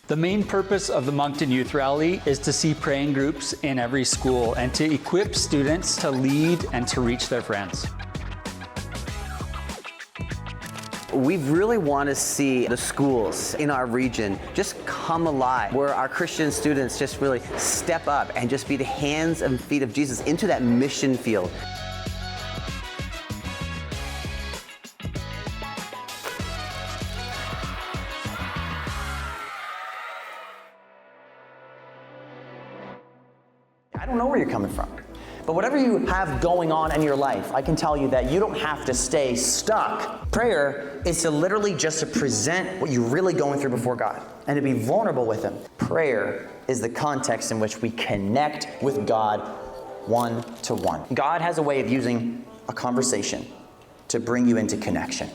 The main purpose of the Moncton Youth Rally is to see praying groups in every school and to equip students to lead and to reach their friends. We really want to see the schools in our region just come alive, where our Christian students just really step up and just be the hands and feet of Jesus into that mission field. I don't know where you're coming from, but whatever you have going on in your life, I can tell you that you don't have to stay stuck. Prayer is to literally just to present what you're really going through before God and to be vulnerable with Him. Prayer is the context in which we connect with God one-to-one. God has a way of using a conversation to bring you into connection.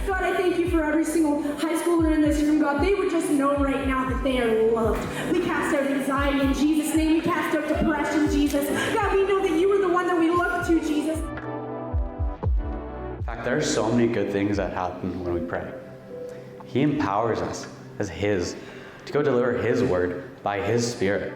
God, I thank you for every single high schooler in this room, God. They would just know right now that they are loved. We cast out anxiety in Jesus' name. We cast out depression, Jesus. God, we know that you are the one that we look to, Jesus. In fact, there are so many good things that happen when we pray. He empowers us as His to go deliver His word by His Spirit.